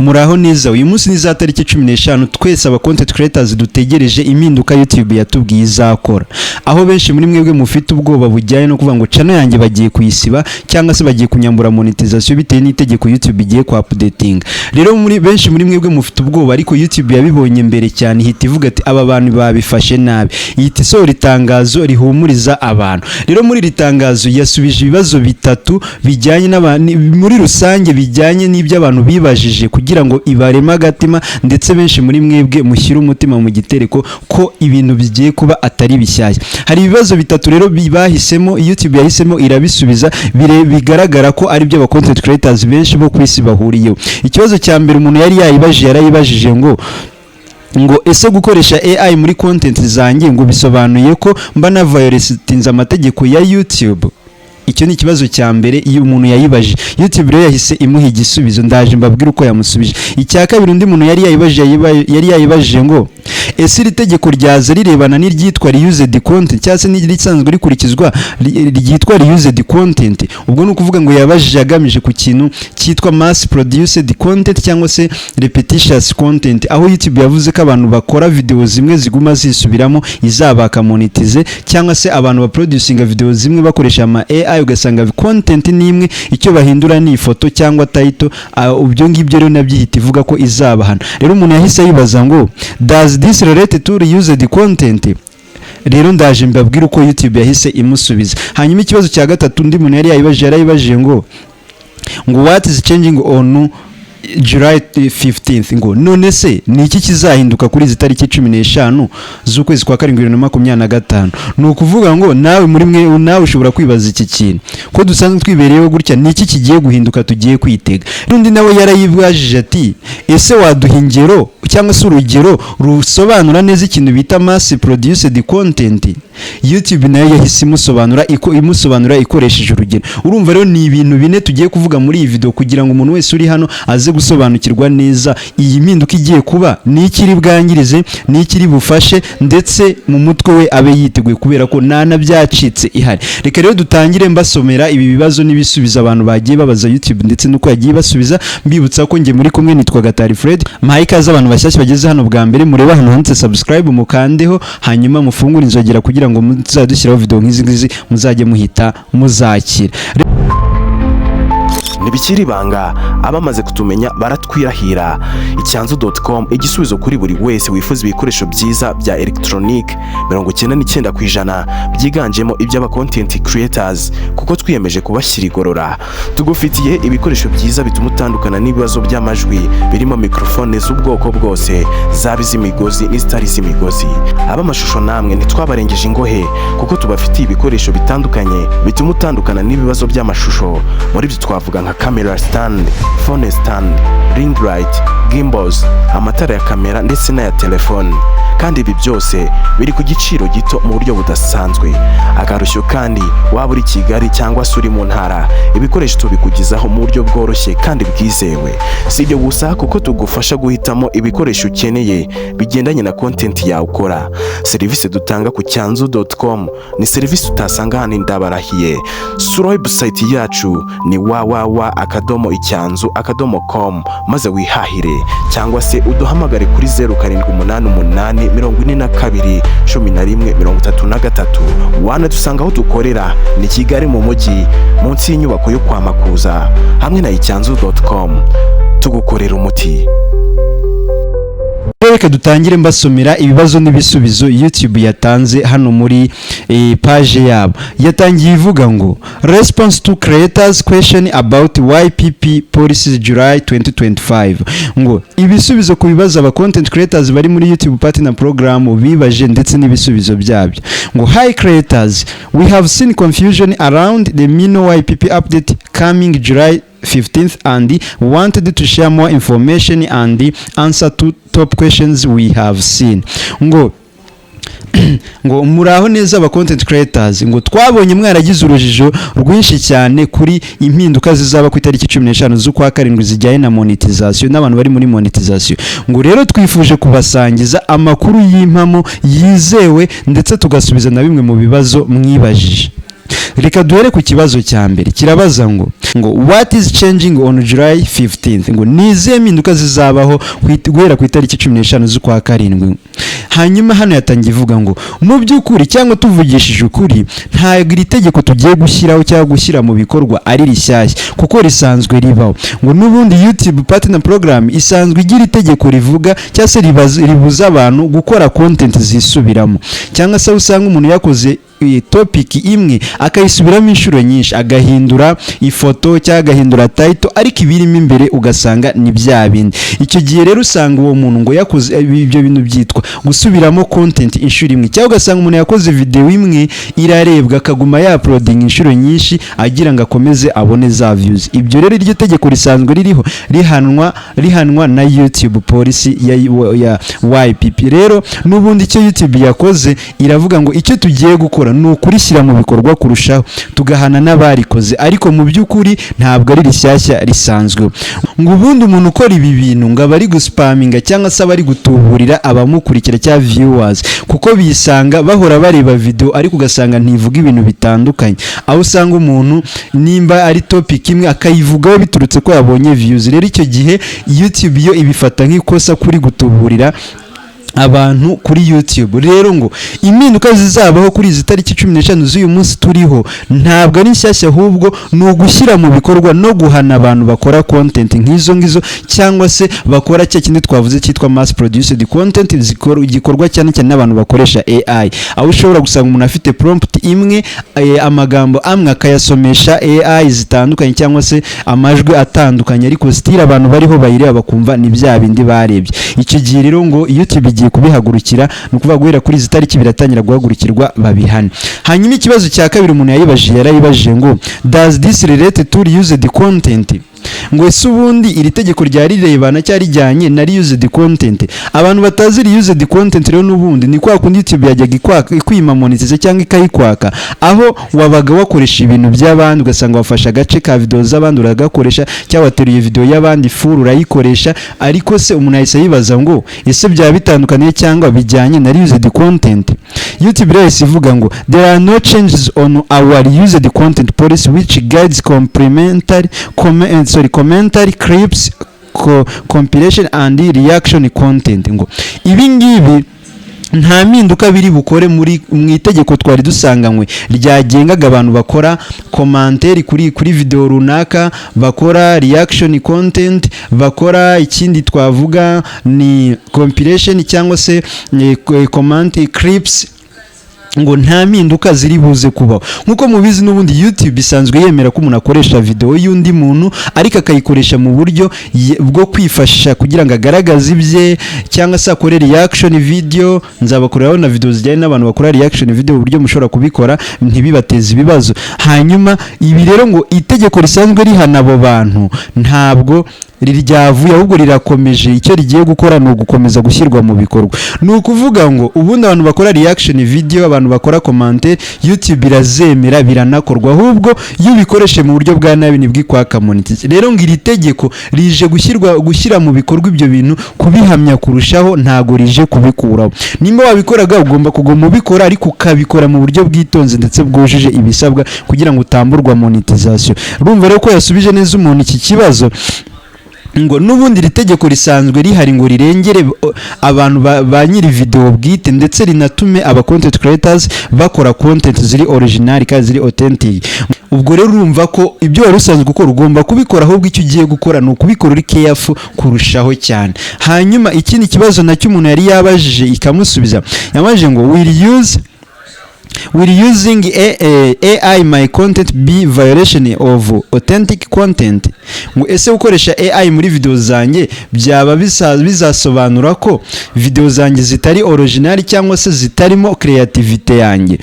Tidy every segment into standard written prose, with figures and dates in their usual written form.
muraho neza. Uyu munsi ni za tariki 15 twese aba content creators dutegereje impinduka YouTube yatubwiye izakora, aho benshi muri mwebwe mufite ubwoba bujyanye no kuvuga ngo channel yanjye bagiye kuyisiba cyangwa se bagiye kunyambura monetization bitewe n'itegeko YouTube igiye ku updating. Rero muri benshi muri mwebwe mufite ubwoba, ariko YouTube yabibonye mbere cyane ihita ivuga ati aba bantu babifashe nabi, ihita isohora itangazo rihumuriza abantu. Rero muri iri tangazo yasubije ibibazo bitatu bijyanye muri rusange bijyanye n'ibyo abantu bibajije kugira ngo ibarema agatima, ndetse benshi muri mwebwe mushyira umutima mu gitereko ko ibintu bigiye kuba atari bishyashya. Hari ibibazo bitatu rero bahisemo, YouTube yahisemo irabisubiza, bigaragara ko ari byo aba content creators benshi bo kwisi bahuriyeho. Ikibazo cya mbere umuntu yarayibajije ngo ese gukoresha AI muri content zanjye ngo bisobanuye ko mba na violatinze amategeko ya YouTube? Icyo ni ikibazo cya mbere iyo umuntu yayibajije. YouTube rero yahise imuha igisubizo, ndaje mbabwira uko yamusubije. Icya kabiri undi muntu yari yayibajije ngo ese iri tegeko ryaza rirebana n'iryitwa reused content cyangwa se n'irisanzwe rikurikizwa ryitwa reused content? Ubwo ni ukuvuga ngo yabajije agamije ku kintu cyitwa mass produced content cyangwa se repetitious content, aho YouTube yavuze ko abantu bakora video zimwe ziguma zisubiramo izabaka monetize, cyangwa se abantu baproducinga video zimwe bakoresha ama AI ugasanga content nimwe icyo bahindura ni ifoto cyangwa title. Ubyo ngibyo rero nabyihita ivuga ko izabahana. Rero umuntu yahise yibaza ngo does this relate to reused content? Rero ndaje mbabwira uko YouTube yahise imusubiza. Hanyuma ikibazo cya gatatu undi muntu yarayibajije ngo what is changing on July 15th? ngo none se ni iki kizahinduka kuri izi tariki 15 z'ukwezi kwa 2025? ni ukuvuga ngo nawe ushobora kwibaza iki kintu ko dusanzwe twibereyeho gutya, ni iki kigiye guhinduka tugiye kwitega? Rundi nawe yarayibajije ati ese waduha ingero cyangwa se urugero rusobanura neza ikintu bita mass produced content? YouTube nayo yahise imusobanura ikoresheje urugero. Urumva rero ni ibintu bine tugiye kuvuga muri iyi video kugira ngo umuntu wese uri hano aze gusobanukirwa neza iyi mpinduka igiye kuba, ni ikiri bwangirize, ni ikiri bufashe, ndetse mu mutwe we abe yiteguye kubera ko nana byacitse ihari. Reka rero dutangire mbasomera ibi bibazo n'ibisubizo abantu bagiye babaza YouTube ndetse nuko yagiye basubiza. Mbibutsa ko nge muri kumwe nitwa Gatari Fred. Ikaze abantu bashyashya bageze hano bwa mbere, mureba hano handitse subscribe mukandeho, hanyuma mufungure inzogera kugira ngo muzadushyiraho video nk'izi muzajye muhita muzakira. Ntibikiri ibanga, abamaze kutumenya baratwirahira. Icyanzu.com, igisubizo kuri buri wese wifuza ibikoresho byiza bya electronic 99% byiganjemo iby'aba content creators, kuko twiyemeje kubashyira igorora. Tugufitiye ibikoresho byiza bituma utandukana n'ibibazo by'amajwi, birimo microphone z'ubwoko bwose, zaba iz'imigozi n'izitari iz'imigozi. Abamashusho namwe ntitwabarengeje ingohe, kuko tubafitiye ibikoresho bitandukanye bituma utandukana n'ibibazo by'amashusho. Muri byo twavuga nka camera stand, phone stand, ring light, gimbals, amatara ya kamera ndetse n'aya telefone. Kandi ibi byose biri ku giciro gito mu buryo budasanzwe. Akarusho kandi waba uri Kigali cyangwa se uri mu ntara, ibikoresho tubikugizaho mu buryo bworoshye kandi bwizewe. Si ibyo gusa, kuko tugufasha guhitamo ibikoresho ukeneye bigendanye na content yawe ukora. Serivisi dutanga ku Cyanzu.com ni serivisi utasanga hano ndabarahiye. Sura website yacu ni www.icyanzu.com maze wihahire, cyangwa se uduhamagare kuri 0788 42 11 33. Wanadusanga aho dukorera ni Kigali mu mujyi, munsi y'inyubako yo kwa Makuza. Hamwe na Icyanzu.com tugukorera umuti. Reka dutangire mbasomera ibibazo n'ibisubizo YouTube yatanze hano muri page yabo. Yatangiye ivuga ngo response to creators question about YPP policies July 2025. ngo ibisubizo ku bibazo aba content creators bari muri YouTube partner program bibaje ndetse n'ibisubizo byabyo. ngo hi creators, we have seen confusion around the Mino YPP update coming July 15th and wanted to share more information and answer to top questions we have seen. ngo muraho neza aba content creators, ngo twabonye mwaragize urujijo rwinshi cyane kuri impinduka zizaba ku itariki 15 z'ukwa karindwi zijyanye na monetization n'abantu bari muri monetization. ngo rero twifuje kubasangiza amakuru y'impamo yizewe ndetse tugasubiza na bimwe mu bibazo mwibajije. reka duhere ku kibazo cya mbere kirabaza ngo what is changing on July 15th, ngo nizihe mpinduka zizabaho guhera ku itariki 15 z'ukwa karindwi. Hanyuma hano yatangiye ivuga ngo mu by'ukuri cyangwa tuvugishije ukuri ntabwo iri tegeko tugiye gushyiraho cyangwa gushyira mu bikorwa ari rishyashya kuko risanzwe ribaho, ngo n'ubundi YouTube Partner Program isanzwe igira itegeko rivuga cyangwa se ribuza abantu gukora content zisubiramo, cyangwa se usanga umuntu yakoze topic imwe akayisubiramo inshuro nyinshi, agahindura ifoto cyangwa agahindura title, ariko ibirimo imbere ugasanga ni bya bindi. Icyo gihe rero usanga uwo muntu ngo yakoze ibyo bintu byitwa gusubiramo content inshuro imwe, cyangwa ugasanga umuntu yakoze video imwe irarebwa akaguma ya uploading inshuro nyinshi agira ngo akomeze abone za views. Ibyo rero iryo tegeko risanzwe ririho rihanwa na YouTube policy ya YPP. Rero n'ubundi icyo YouTube yakoze iravuga ngo icyo tugiye gukora ni ukurishyira mu bikorwa kurushaho tugahana n'abarikoze, ariko mu by'ukuri ntabwo ari rishyashya risanzwe. Ngo ubundi umuntu ukora ibi bintu ngo aba ari guspaminga cyangwa se aba ari gutuburira abamukurikira cyangwa viewers, kuko bisanga bahora bareba video ariko ugasanga ntivuga ibintu bitandukanye, aho usanga umuntu nimba ari topic imwe akayivugaho biturutse ko yabonye views. Rero icyo gihe YouTube yo ibifata nk'ikosa kuri gutuburira abantu kuri YouTube. Rero ngo impinduka zizabaho kuri izi tariki 15 z'uyu munsi turiho ntabwo ari nshyashya, ahubwo ni ugushyira mu bikorwa no guhana abantu bakora content nk'izo ngizo cyangwa se bakora cya kindi twavuze cyitwa mass produced content, gikorwa cyane cyane n'abantu bakoresha AI, aho ushobora gusanga umuntu afite prompt imwe amagambo amwe akayasomesha AI zitandukanye cyangwa se amajwi atandukanye, ariko still abantu bariho bayireba bakumva ni bya bindi barebye. Icyo gihe rero ngo YouTube igiye kubihagurukira, ni ukuvuga guhera kuri izi tariki biratangira guhagurukirwa babihane. Hanyuma ikibazo cya kabiri umuntu yarayibajije ngo does this relate to used content, ngo ese ubundi iri tegeko ryari rirebana cyari rijyanye na reused content. Abantu batazi reused content rero n'ubundi ni kwa kundi YouTube yajyaga ikwima monetize cyangwa ikayikwaka, aho wabaga wakoresha ibintu by'abandi ugasanga wafasha agace ka video z'abandi uragakoresha, cyangwa wateruye video y'abandi full urayikoresha, ariko se umuntu ahise yibaza ngo ese byaba bitandukanye cyangwa bijyanye na reused content. YouTube rero ivuga ngo there are no changes on our reused content policy which guides commentary clips, compilation and reaction content. Ngo ibi ngibi nta mpinduka biri bukore mu itegeko twari dusanganywe ryagengaga abantu bakora commentaire kuri video runaka, bakora reaction content, bakora ikindi twavuga ni compilation cyangwa se comment clips. Ngo nta mpinduka ziri buze kubaho. Nkuko mubizi n'ubundi YouTube isanzwe yemera ko umuntu akoresha video y'undi muntu ariko akayikoresha mu buryo bwo kwifashisha kugira ngo agaragaze ibye, cyangwa se akore reaction video. Nzabakoreraho na video zijyanye n'abantu bakora reaction video uburyo mushobora kubikora ntibibateze ibibazo. Hanyuma ibi rero ngo itegeko risanzwe rihana abo bantu ntabwo ryavuye, ahubwo rirakomeje. Icyo rigiye gukora ni ugukomeza gushyirwa mu bikorwa. Ni ukuvuga ngo ubundi abantu bakora reaction video, abantu bakora commentaire, YouTube irazemera biranakorwa, ahubwo iyo ubikoreshe mu buryo bwa nabi nibwo ikwaka monetize. Rero ngo iri tegeko rije gushyira mu bikorwa ibyo bintu, kubihamya kurushaho, ntago rije kubikuraho. Nimba wabikoraga ugomba kugoma ubikora, ariko ukabikora mu buryo bwitonze ndetse bwujuje ibisabwa kugira ngo utamburwa monetization. Urumva rero ko yasubije neza umuntu iki kibazo. Ngo n'ubundi iri tegeko risanzwe rihari ngo rirengere abantu ba nyiri video bwite, ndetse rinatume aba content creators bakora content ziri original kandi ziri authentic. Ubwo rero urumva ko ibyo wari usanzwe gukora ugomba kubikora, ahubwo icyo ugiye gukora ni ukubikora uri careful kurushaho cyane. Hanyuma ikindi kibazo nacyo umuntu yari yabajije ikamusubiza, yabajije ngo will using AI my content be violation of authentic content. Ngo ese ukoresha AI muri video zanjye byaba bizasobanura ko video zanjye zitari original cyangwa se zitarimo creativity yanjye.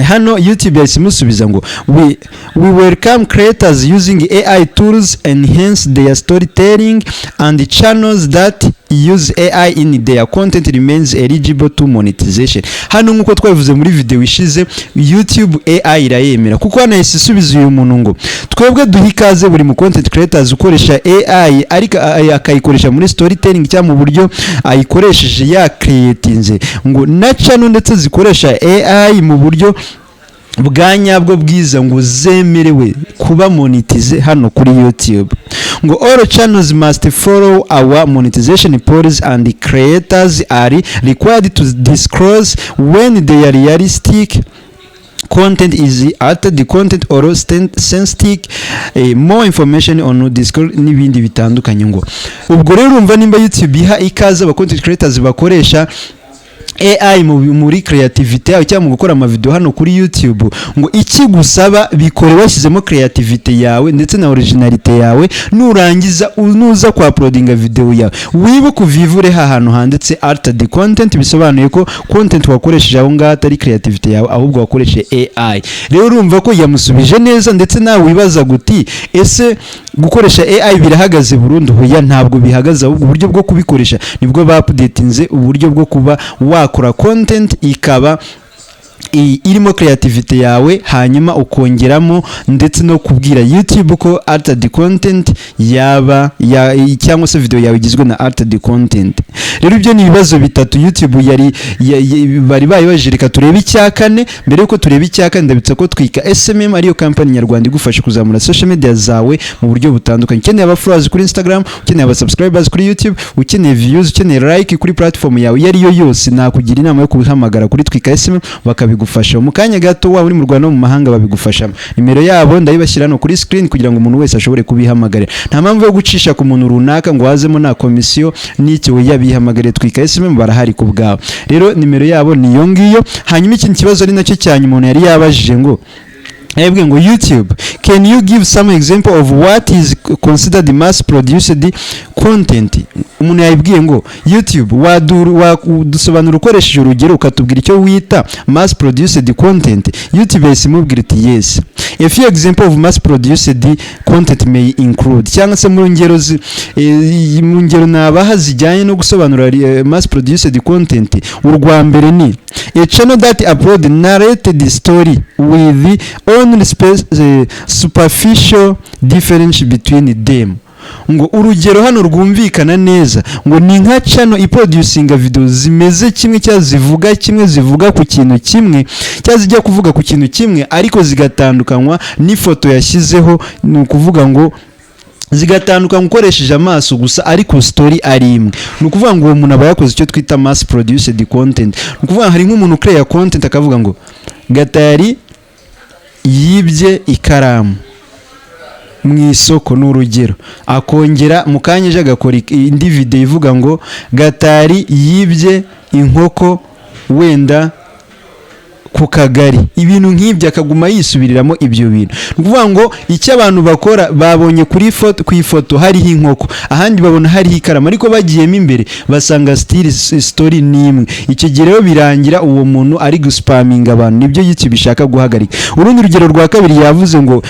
Hano YouTube yasimusubiza ngo we welcome creators using AI tools enhance their storytelling, and channels that use AI in their content remains eligible to monetization. Hano nkuko twavuze muri video ishize, YouTube AI irayemera, kuko hano yasisubiza uyu muntu ngo twebwe duhikaze buri mu content creators ukoresha AI ariko akayikoresha muri storytelling cyangwa mu buryo ayikoresheje ya creatinze. Ngo na channel ndetse zikoresha AI mu buryo bwa nyabwo bwiza ngo zemerewe kuba monetize hano kuri YouTube. Ngo all channels must follow our monetization policies and the creators are required to disclose when they are realistic content is altered the content or sensitive more information on Discord n'ibindi bitandukanye. Ngo ubwo rero urumva nimba YouTube iha ikaze aba content creators bakoresha AI muri creativity yawe cyangwa mu gukora amavideo hano kuri YouTube, ngo ikigusaba bikore washyizemo creativity yawe ndetse na originality yawe, nurangiza unuza kwa uploadinga video yawe wibuke uvivure hantu handitse altered content, bisobanuye ko content wakoresheje aho ngaho atari creativity yawe ahubwo wakoresheje AI. Rero urumva ko yamusubije neza, ndetse nawe wibaza guti ese gukoresha AI birahagaze burundu? Hoya, ntabwo bihagaze, ahubwo uburyo bwo kubikoresha nibwo ba-updatinze uburyo bwo kuba wakora content ikaba irimo creativity yawe, hanyuma ukongeramo ndetse no kubwira YouTube ko altered content yaba cyangwa se video yawe igizwe na altered content. Rero ibyo ni ibibazo bitatu YouTube bari bayibajirika. Turebe icya kane. Mbere yuko tureba icya kane, ndabitsa ko Twika SMM ariyo company nyarwanda igufasha kuzamura social media zawe mu buryo butandukanye. Ukeneye aba followers kuri Instagram, ukeneye aba subscribers kuri YouTube, ukeneye views, ukeneye like kuri platform yawe yari yo yose, nakugira inama yo kubihamagara kuri Twika SMM bakabigufasha mu kanya gato. Waba uri mu Rwanda no mu mahanga babigufashamo. Nimero yabo ndayibashyira no kuri screen kugira ngo umuntu wese ashobore kubihamagarira. Nta mpamvu yo gucisha ku muntu runaka ngo wazemo na komisiyo n'iki, we yabihamagare Twika SMM barahari ku bwawe. Rero nimero yabo ni yo ngiyo. Hanyuma ikindi kibazo ari nacyo cyane umuntu yari yabajije ngo ngo YouTube, can you give some example of what is considered mass produced content? Umuntu yabibwiye ngo YouTube wadusobanura ukoresheje urugero ukatubwira icyo wita mass produced content. YouTube yasimubwira iti yes, a few example of mass produced content may include, cyangwa se mu ngero nabaha zijyanye no gusobanura mass produced content. Urwa mbere ni a channel that upload narrated story with only superficial difference between them. Ngo urugero hano rwumvikana neza, ngo ni nka channel iproducinga video zimeze kimwe cyangwa zivuga kimwe, zivuga ku kintu kimwe cyangwa zijya kuvuga ku kintu kimwe, ariko zigatandukanywa n'ifoto yashyizeho. Ni ukuvuga ngo zigatandukana ukoresheje amaso gusa, ariko story ari imwe. Ni ukuvuga ngo uwo muntu aba yakoze icyo twita mass produced content. Ni ukuvuga hari nk'umuntu create content akavuga ngo Gatari yibye ikaramu mu isoko, n'urugero, akongera mu kanya ejo agakora indi video ivuga ngo Gatari yibye inkoko wenda ku kagari. Ibintu nk'ibyo akaguma yisubiriramo ibyo bintu. Ni ukuvuga ngo icyo abantu bakora, babonye kuri ku ifoto hariho inkoko, ahandi babona hariho ikaramu, ariko bagiyemo imbere basanga story n'imwe. Icyo gihe rero birangira uwo muntu ari guspaminga abantu. Nibyo YouTube bishaka guhagarika. Urundi rugero rwa kabiri yavuze ngo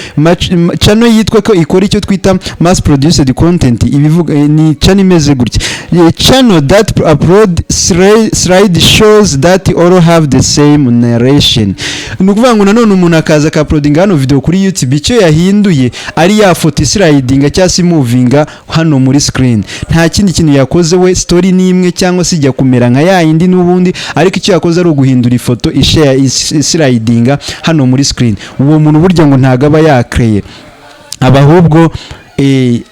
channel yitwa ko ikora icyo twita mass produced content. Ibivuga ni channel imeze gutya: channel that upload slide shows that all have the same narration. Ni ukuvuga ngo nanone umuntu akaza ka uploading hano video kuri YouTube, icyo yahinduye ari ya foto slidinga cyangwa se movinga hano muri screen. Nta kindi kintu yakoze we, story ni imwe cyangwa se ijya kumera nka ya yindi n'ubundi, ariko icyo yakoze ari uguhindura ifoto slidinga hano muri screen. Uwo muntu burya ngo ntago aba yakreye, aba ahubwo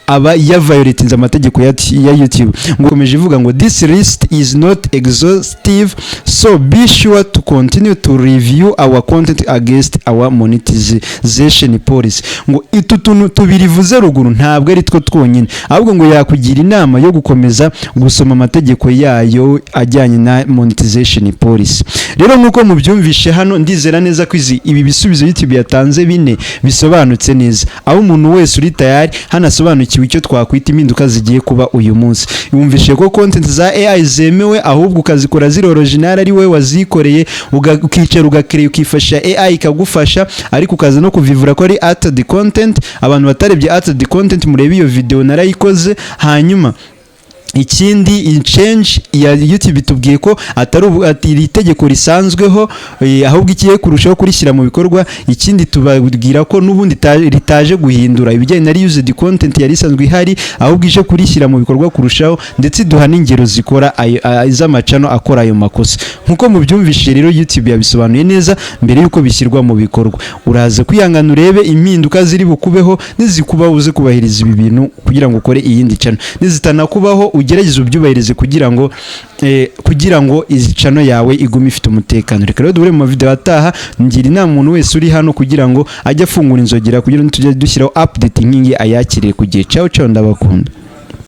aba violatinze amategeko ya YouTube. Ngokomeje ivuga ngo this list is not exhaustive, so be sure to continue to review our content against our monetization policy. Ngo tuntu tubiri vuze ruguru ntabwo ari two twonyine, ahubwo ngo yakugira inama yo gukomeza gusoma amategeko yayo ajyanye na monetization policy. Rero nkuko mubyumvishe hano, ndizera neza ko ibi bisubizo YouTube yatanze bine bisobanutse neza, aho umuntu wese uri tayari hano asobanukiwe icyo twakwita impinduka zigiye kuba uyu munsi. Yumvishe ko content za AI zemewe, ahubwo ukazikora ziri original, ari we wazikoreye, ukicara ugakreate ukifasha AI ikagufasha, ariko ukaza no kuvivura ko ari altered content. Abantu batarebye altered content, murebe iyo video narayikoze, hanyuma ikindi change ya YouTube tubwiye ko atari iri tegeko risanzweho, ahubwo ikiye kurushaho kurishyira mu bikorwa. Ikindi tubabwira ko n'ubundi ritaje guhindura ibijyanye na reused content yari isanzwe ihari, ahubwo ije kurishyira mu bikorwa kurushaho, ndetse duha n'ingero zikora iz'amacano akora ayo makosa. Nkuko mubyumvishije rero YouTube yabisobanuye neza mbere yuko bishyirwa mu bikorwa. Uraza kwihangana urebe impinduka ziri bukubeho, nizikubaho uze kubahiriza ibi bintu kugira ngo ukore iyindi channel, nizitanakubaho ugerageze ubyubahirize kugira ngo izi channel yawe igume ifite umutekano. Reka rero duhure mu video ataha, ngira inama umuntu wese uri hano kugira ngo ajye afungura inzogera kugira ngo tujye dushyiraho update nk'ingi ayakiriye ku gihe. Ciao ciao, ndabakunda.